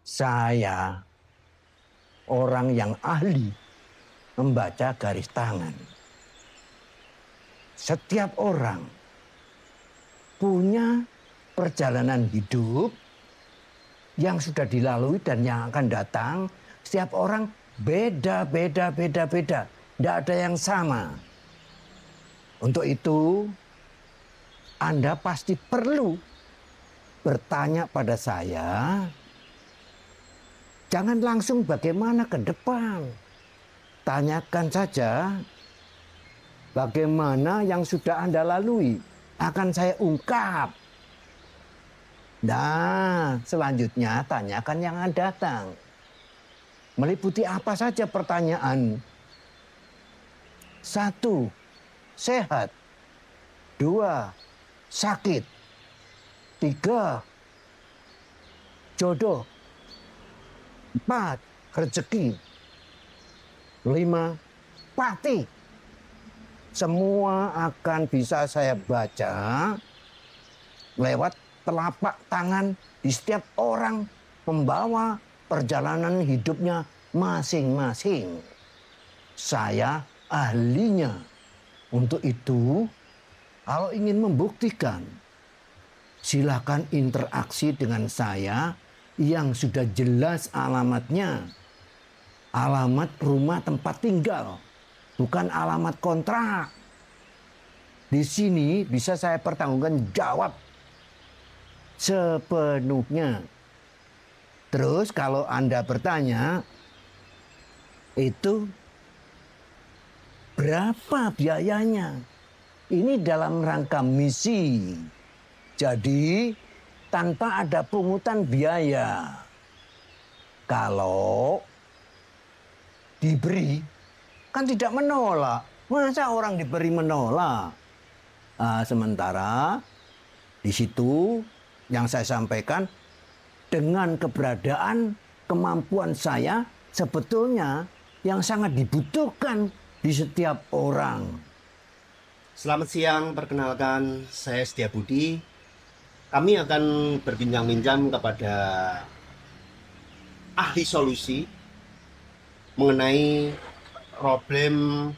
Saya orang yang ahli membaca garis tangan. Setiap orang punya perjalanan hidup yang sudah dilalui dan yang akan datang. Setiap orang beda. Tidak ada yang sama. Untuk itu, Anda pasti perlu bertanya pada saya. Jangan langsung bagaimana ke depan. Tanyakan saja bagaimana yang sudah Anda lalui. Akan saya ungkap. Nah, selanjutnya tanyakan yang akan datang. Meliputi apa saja pertanyaan? 1, sehat. 2, sakit. 3, jodoh. 4, rezeki. 5, pati. Semua akan bisa saya baca lewat telapak tangan di setiap orang membawa perjalanan hidupnya masing-masing. Saya ahlinya. Untuk itu, kalau ingin membuktikan, silakan interaksi dengan saya yang sudah jelas alamatnya. Alamat rumah tempat tinggal, bukan alamat kontrak. Di sini bisa saya pertanggungan jawab sepenuhnya. Terus kalau Anda bertanya, itu berapa biayanya? Ini dalam rangka misi. Jadi tanpa ada pungutan biaya. Kalau diberi, kan tidak menolak. Masa orang diberi menolak? Sementara di situ yang saya sampaikan, dengan keberadaan kemampuan saya sebetulnya yang sangat dibutuhkan di setiap orang. Selamat siang, perkenalkan saya Setia Budi. Kami akan berbincang-bincang kepada ahli solusi mengenai problem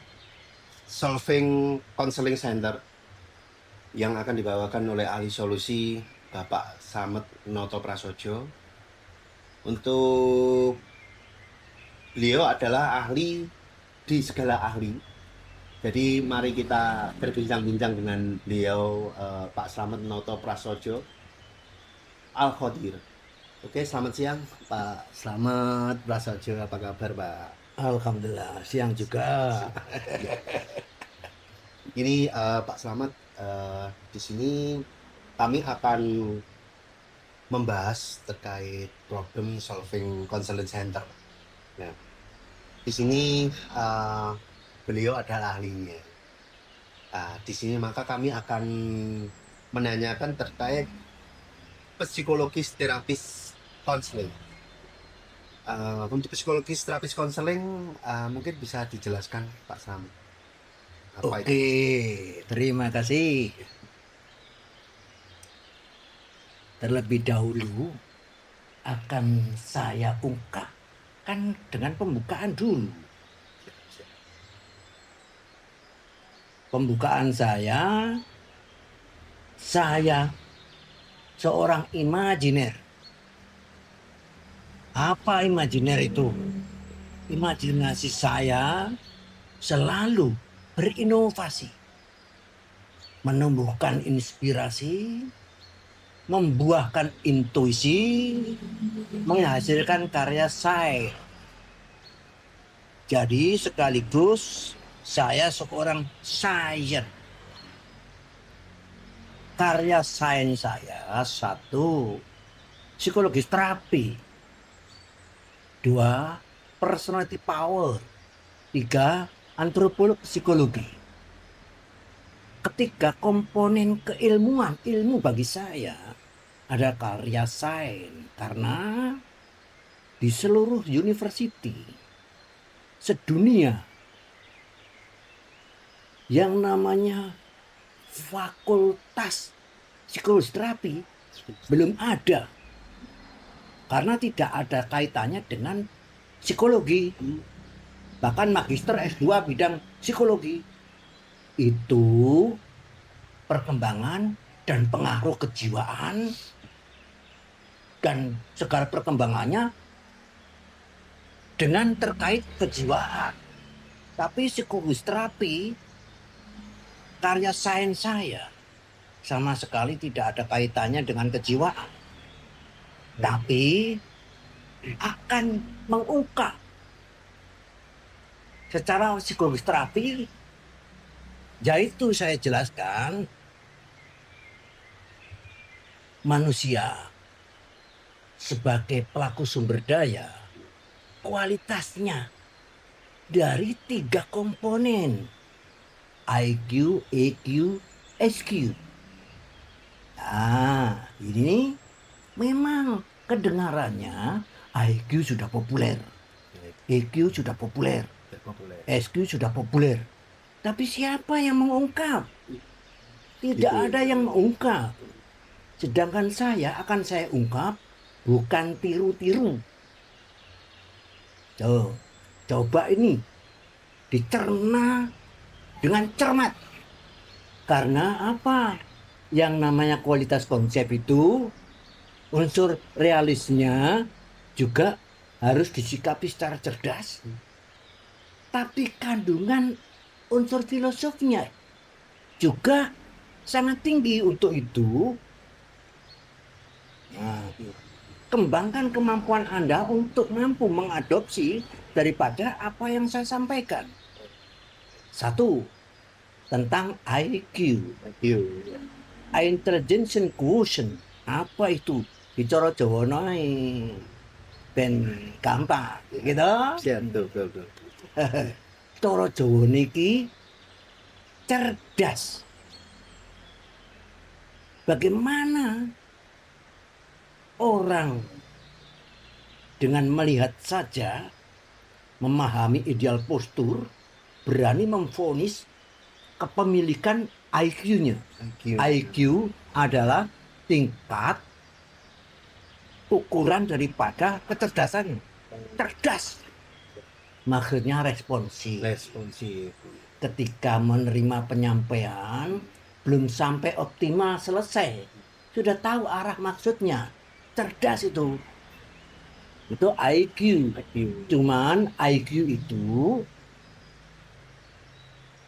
solving counseling center yang akan dibawakan oleh ahli solusi Bapak Slamet Noto Prasojo. Untuk beliau adalah ahli di segala ahli. Jadi mari kita berbincang-bincang dengan beliau, Pak Slamet Noto Prasojo Al-Khodir. Oke, selamat siang Pak Slamet Prasojo. Apa kabar Pak? Alhamdulillah, siang juga. Ini Pak Slamet, di sini kami akan membahas terkait problem solving counseling center. Nah, di sini beliau adalah ahlinya. Di sini maka kami akan menanyakan terkait psikologis terapis konseling. Untuk psikologis terapis konseling mungkin bisa dijelaskan Pak Slamet. Apa itu? Oke, terima kasih. Terlebih dahulu akan saya ungkapkan dengan pembukaan dulu. Pembukaan saya seorang imajiner. Apa imajiner itu? Imajinasi saya selalu berinovasi, menumbuhkan inspirasi, membuahkan intuisi, menghasilkan karya saya. Jadi sekaligus saya seorang sains. Karya sains saya, 1, psikologis terapi. 2, personality power. 3, antropolog psikologi. Ketiga komponen keilmuan, ilmu bagi saya ada karya sains. Karena di seluruh university sedunia yang namanya fakultas psikologi terapi belum ada. Karena tidak ada kaitannya dengan psikologi. Bahkan magister S2 bidang psikologi. Itu perkembangan dan pengaruh kejiwaan dan segala perkembangannya dengan terkait kejiwaan. Tapi psikologis terapi karya sains saya sama sekali tidak ada kaitannya dengan kejiwaan. Tapi akan mengungkap secara psikologis terapi, yaitu saya jelaskan manusia sebagai pelaku sumber daya kualitasnya dari 3 komponen, IQ, EQ, SQ. Nah, ini memang kedengarannya IQ sudah populer, EQ sudah populer, SQ sudah populer. Tapi siapa yang mengungkap? Tidak ada yang mengungkap. Sedangkan akan saya ungkap bukan tiru-tiru. Coba ini dicerna dengan cermat. Karena apa? Yang namanya kualitas konsep itu unsur realisnya juga harus disikapi secara cerdas. Tapi kandungan unsur filosofnya juga sangat tinggi. Untuk itu, kembangkan kemampuan Anda untuk mampu mengadopsi daripada apa yang saya sampaikan. 1. Tentang IQ. Intelligence Quotient. Apa itu? Bicara Jawa ben gampang, gitu. Betul. Cara Jawa niki cerdas. Bagaimana orang dengan melihat saja memahami ideal postur berani memvonis kepemilikan IQ-nya. IQ adalah tingkat ukuran daripada kecerdasannya. Cerdas. Maksudnya responsif. Ketika menerima penyampaian, belum sampai optimal selesai. Sudah tahu arah maksudnya. Cerdas itu. Itu IQ. Cuman IQ itu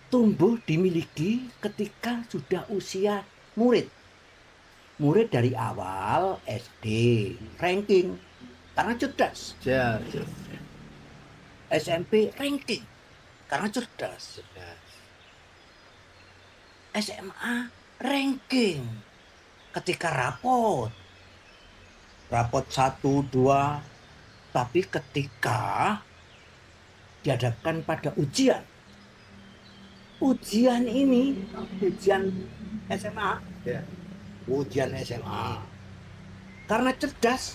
tumbuh dimiliki ketika sudah usia murid. Murid dari awal SD, ranking. Karena cerdas. SMP ranking karena cerdas. SMA ranking ketika rapot 1, 2, tapi ketika dihadapkan pada ujian ini ujian SMA karena cerdas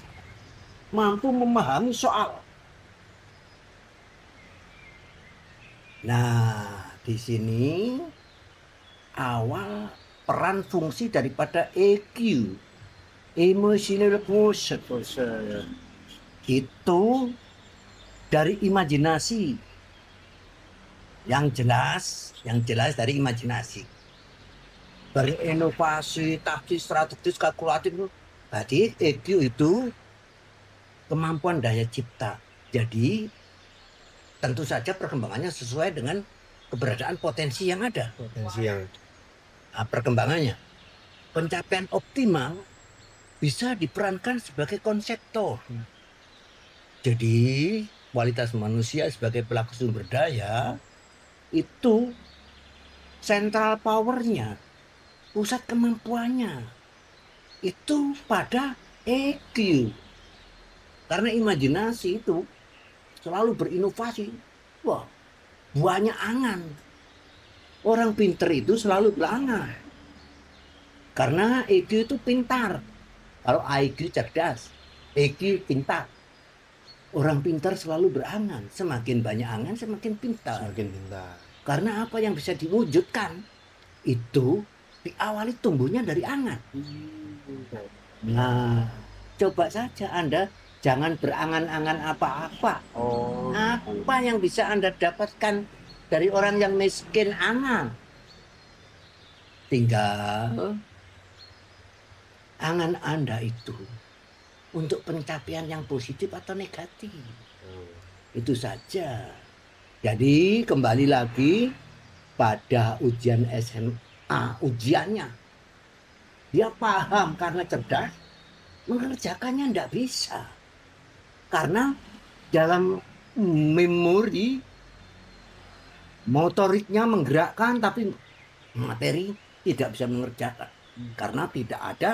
mampu memahami soal. Nah, di sini awal peran fungsi daripada EQ, emotional quotient, itu dari imajinasi. Yang jelas dari imajinasi. Berinovasi, taktis, strategis, kalkulatif. Berarti EQ itu kemampuan daya cipta. Jadi tentu saja perkembangannya sesuai dengan keberadaan potensi yang ada. Perkembangannya. Pencapaian optimal bisa diperankan sebagai konseptor. Jadi kualitas manusia sebagai pelaku sumber daya itu sentral powernya, pusat kemampuannya itu pada EQ. Karena imajinasi itu selalu berinovasi. Wah, banyak angan. Orang pinter itu selalu berangan. Karena EQ itu pintar. Kalau IQ cerdas, EQ pintar. Orang pintar selalu berangan. Semakin banyak angan, semakin pintar. Karena apa yang bisa diwujudkan itu diawali tumbuhnya dari angan. Nah, coba saja Anda Jangan berangan-angan apa-apa. Oh. Apa yang bisa Anda dapatkan dari orang yang miskin? Angan. Tinggal angan Anda itu untuk pencapaian yang positif atau negatif. Itu saja. Jadi kembali lagi pada ujian SMA, ujiannya. Dia paham karena cerdas, mengerjakannya tidak bisa. Karena dalam memori, motoriknya menggerakkan tapi materi tidak bisa mengerjakan. Karena tidak ada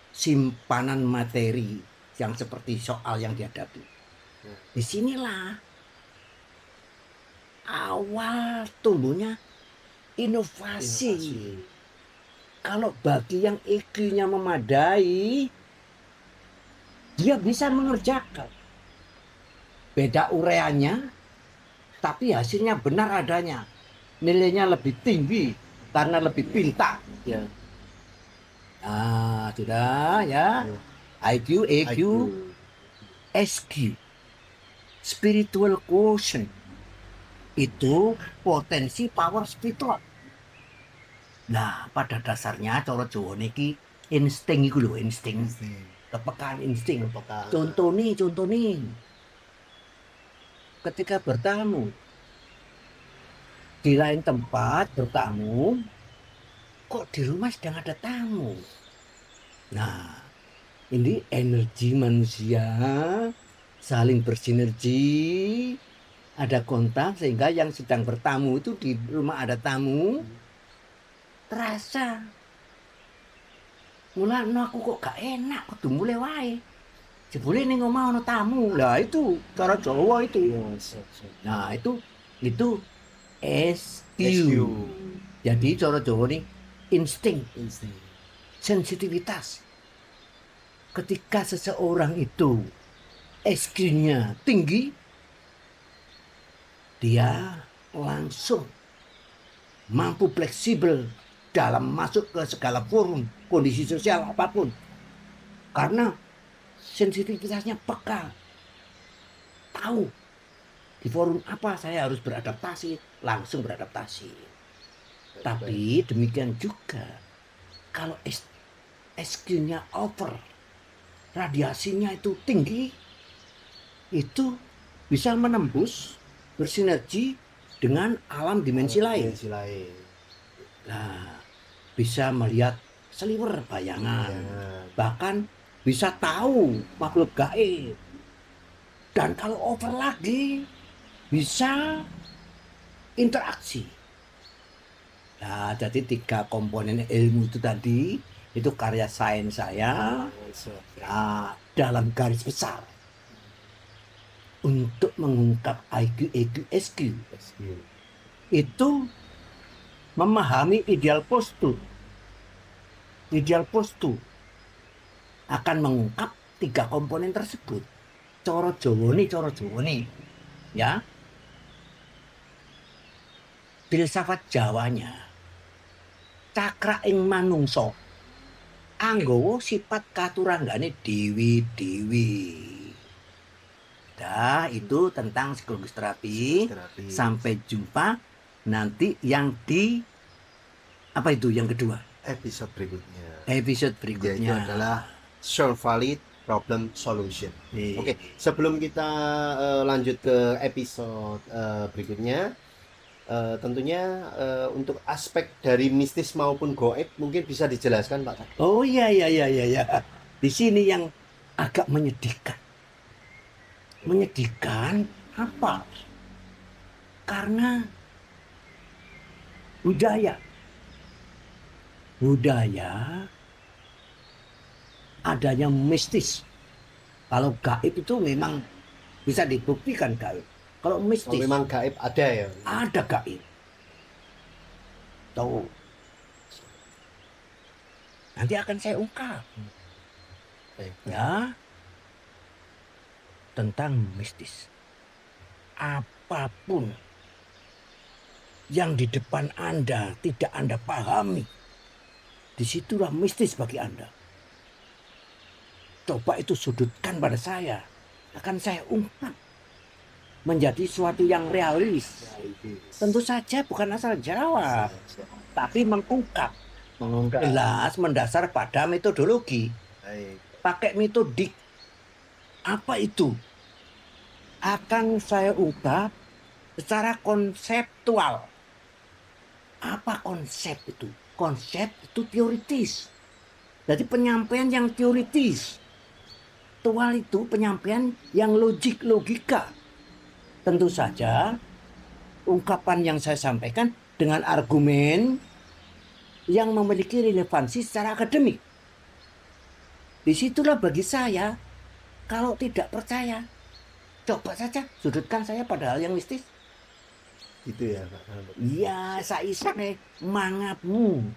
simpanan materi yang seperti soal yang dihadapi. Disinilah awal tumbuhnya inovasi. Kalau bagi yang IQ-nya memadai, dia bisa mengerjakan. Beda ureanya, tapi hasilnya benar adanya. Nilainya lebih tinggi karena lebih pintar. Ya. Nah, sudah ya. IQ, EQ, SQ. Spiritual quotient. Itu potensi power spiritual. Nah, pada dasarnya cara Jawa niki insting iku lho, insting. Kepekaan insting. Contoh nih. Ketika bertamu di lain tempat bertamu, kok di rumah sedang ada tamu. Nah, ini energi manusia saling bersinergi, ada kontak sehingga yang sedang bertamu itu di rumah ada tamu terasa. Mulane aku kok gak enak, kudu mulai wae. Jebule ning omah ana tamu. Lah itu cara Jawa itu. Nah, itu SQ. Jadi cara Jawa ini insting, sensitivitas. Ketika seseorang itu SQ-nya tinggi, dia langsung mampu fleksibel dalam masuk ke segala forum, kondisi sosial apapun. Karena sensitivitasnya peka. Tahu di forum apa saya harus beradaptasi, langsung beradaptasi. Tapi demikian juga kalau SQ-nya over, radiasinya itu tinggi, itu bisa menembus bersinergi dengan alam dimensi lain. Nah, bisa melihat seliwer bayangan, bahkan bisa tahu makhluk gaib. Dan kalau over lagi, bisa interaksi. Nah, jadi 3 komponen ilmu itu tadi, itu karya sains saya. Nah, dalam garis besar untuk mengungkap IQ, EQ, SQ itu memahami ideal postur. Ideal postur akan mengungkap 3 komponen tersebut. Coro Jawa nih, ya. Filsafat Jawanya, cakra ing manungso, anggawa sifat katuranggane dewi-dewi. Nah, itu tentang psikologis terapi. Sampai jumpa nanti yang di apa itu yang kedua? Episode berikutnya. Yaitu adalah solve valid problem solution. Oke, sebelum kita lanjut ke episode berikutnya, tentunya untuk aspek dari mistis maupun goib mungkin bisa dijelaskan, Pak. Oh iya. Di sini yang agak menyedihkan. Menyedihkan apa? Karena budaya adanya mistis. Kalau gaib itu memang bisa dibuktikan gaib. Kalau mistis, memang gaib ada ya? Ada gaib. Tahu. Nanti akan saya ungkap. Ya. Tentang mistis. Apapun yang di depan Anda tidak Anda pahami, disitulah mistis bagi Anda. Coba itu sudutkan pada saya. akan saya ungkap menjadi suatu yang realis. Tentu saja bukan asal jawab, tapi mengungkap. Mengungkap. Jelas mendasar pada metodologi. Baik. Pakai metodik. Apa itu? Akan saya ungkap secara konseptual. Apa konsep itu? Konsep itu teoritis. Jadi penyampaian yang teoritis. Tekstual itu penyampaian yang logik, logika. Tentu saja ungkapan yang saya sampaikan dengan argumen yang memiliki relevansi secara akademik. Disitulah bagi saya, kalau tidak percaya, coba saja sudutkan saya pada hal yang mistis. Gitu ya Pak Slamet. Iya, saya mangapmu.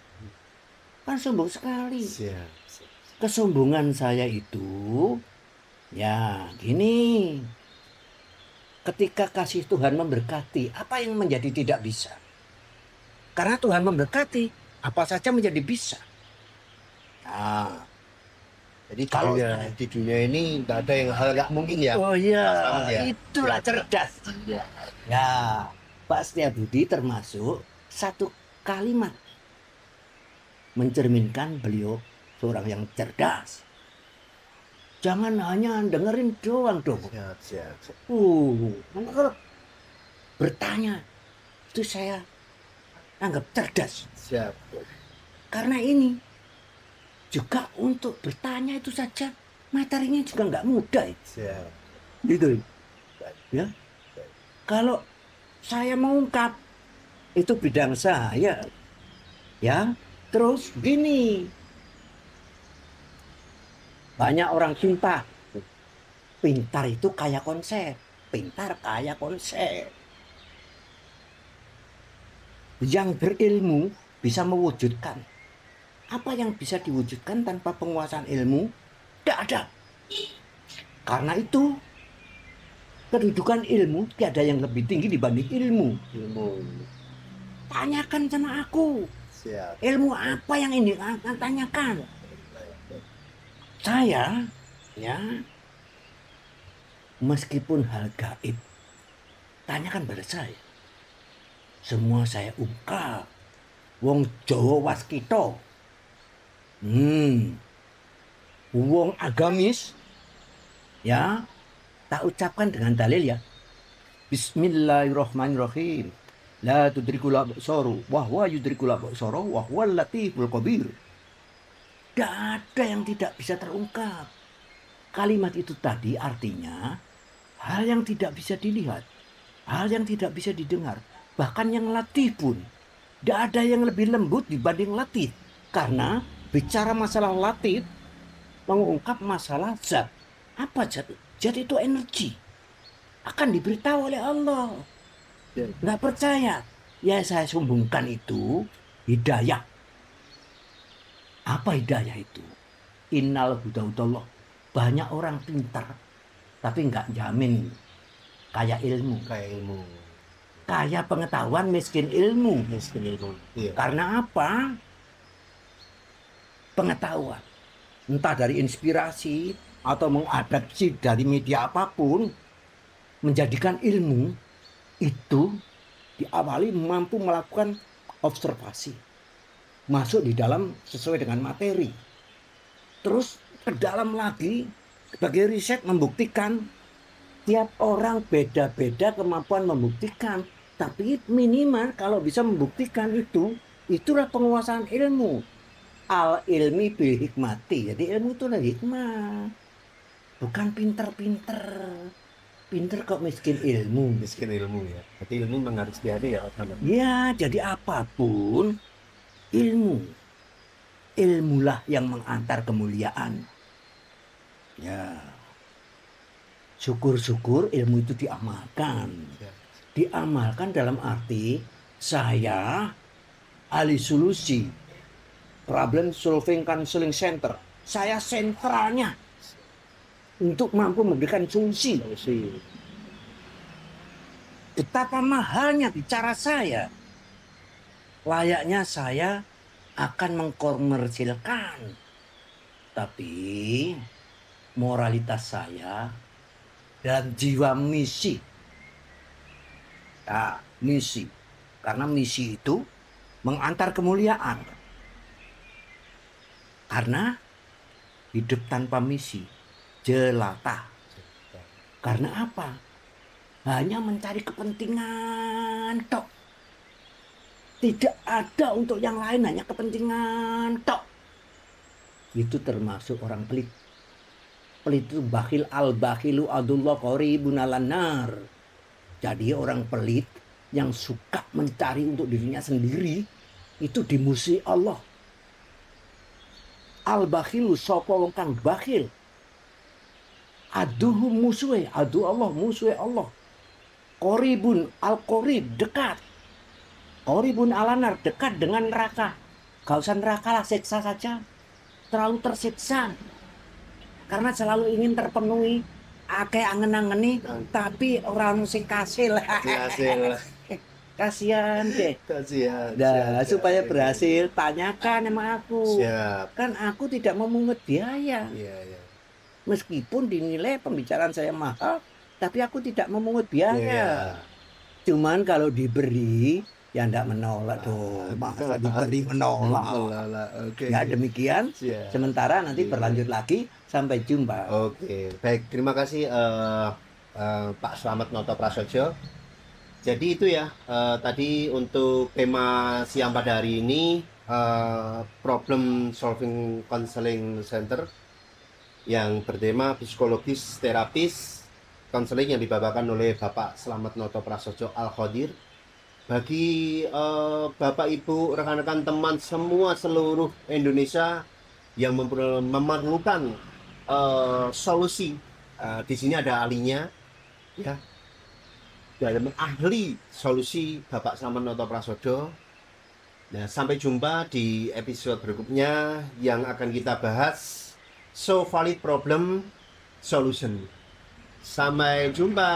Kan sombong sekali. Siap. Kesombongan saya itu, ya gini. Ketika kasih Tuhan memberkati, apa yang menjadi tidak bisa? Karena Tuhan memberkati, apa saja menjadi bisa. Nah, Jadi kalau di dunia ini tidak ada yang hal nggak mungkin ya. oh iya, Pak Slamet ya. itulah cerdas. Ya, Pak Setiabudi termasuk satu kalimat mencerminkan beliau seorang yang cerdas. Jangan hanya dengerin doang dong. Siap. Kalau bertanya itu saya anggap cerdas. Siap. Karena ini juga untuk bertanya itu saja materinya juga nggak mudah. Siap. Gitu. Ya. Kalau saya mengungkap itu bidang saya. Ya. Terus gini. Banyak orang pintar. Pintar itu kaya konsep. Pintar kaya konsep. Yang berilmu bisa mewujudkan. Apa yang bisa diwujudkan tanpa penguasaan ilmu? Tidak ada. Karena itu, kedudukan ilmu tiada yang lebih tinggi dibanding ilmu. Tanyakan sama aku. Siap. Ilmu apa yang ini akan tanyakan? Saya, ya, meskipun hal gaib, tanyakan pada saya. Semua saya ungkap. Wong Jawa waskita. Wong agamis, ya, tak ucapkan dengan dalil ya. Bismillahirrahmanirrahim. La tudrikul absaru wa huwa yudrikul absara wa huwal latiful khabir. Tidak ada yang tidak bisa terungkap. Kalimat itu tadi artinya hal yang tidak bisa dilihat, hal yang tidak bisa didengar, bahkan yang latif pun. Tidak ada yang lebih lembut dibanding latif. Karena bicara masalah latif, mengungkap masalah zat. Apa zat? Zat itu energi. Akan diberitahu oleh Allah. Nggak percaya? Ya saya sombongkan itu hidayah. Apa hidayah itu? Innal hudahudallah. Banyak orang pintar, tapi nggak jamin kaya ilmu. Kaya pengetahuan, miskin ilmu. Iya. Karena apa? Pengetahuan. Entah dari inspirasi atau mengadaptasi dari media apapun, menjadikan ilmu itu diawali mampu melakukan observasi. Masuk di dalam sesuai dengan materi. Terus ke dalam lagi, sebagai riset membuktikan tiap orang beda-beda kemampuan membuktikan. Tapi minimal kalau bisa membuktikan itu, itulah penguasaan ilmu. Al ilmi bil hikmati. Jadi ilmu itu adalah hikmah. Bukan pinter-pinter. Pinter kok miskin ilmu. Miskin ilmu ya. Berarti ilmu memang harus diadu ya. Ya, jadi apapun ilmu. Ilmulah yang mengantar kemuliaan. Ya. Syukur-syukur ilmu itu diamalkan. Diamalkan dalam arti saya ahli solusi, problem solving counseling center. Saya sentralnya untuk mampu memberikan solusi. Betapa mahalnya bicara saya. Layaknya saya akan mengkomersilkan. Tapi moralitas saya dalam jiwa misi. Nah, misi. Karena misi itu mengantar kemuliaan. Karena hidup tanpa misi jelata. Karena apa? Hanya mencari kepentingan tok. Tidak ada untuk yang lain, hanya kepentingan tok. Itu termasuk orang pelit. Pelit itu bakhil, al-bakhilu adullah qaribun alanar. Jadi orang pelit yang suka mencari untuk dirinya sendiri itu dimusuhi Allah. Al-bakhilu sapa wong kang bakhil. Aduhu musuhe, adu Allah, musuhe Allah. Qaribun al-qarib, dekat. Qaribun alanar, dekat dengan neraka. Gak usah neraka lah, siksa saja. Terlalu tersiksa. Karena selalu ingin terpenuhi. Akeh angen-angeni, tapi orang sing kasil. Hasil. Kasihan deh. Kasihan. Nah, Siap, supaya siap. berhasil, tanyakan sama aku. Siap. Kan aku tidak memungut biaya. Iya, iya. Meskipun dinilai pembicaraan saya mahal, tapi aku tidak memungut biaya. Iya. Cuman kalau diberi, ya enggak menolak dong. Masa diberi menolak. Oke. Ya demikian. Siap. Sementara nanti Iya. berlanjut lagi. Sampai jumpa. Oke, baik. Terima kasih Pak Slamet Noto Prasojo. Jadi itu ya, tadi untuk tema siang pada hari ini, Problem Solving Counseling Center yang bertema psikologis terapis konseling yang dibawakan oleh Bapak Slamet Noto Prasojo Al-Khodir. Bagi Bapak Ibu, rekan-rekan teman semua seluruh Indonesia yang memerlukan solusi, di sini ada ahlinya, ya, dalam ahli solusi Bapak Slamet Noto Prasojo. Nah, sampai jumpa di episode berikutnya yang akan kita bahas So Valid Problem Solution. Sampai jumpa.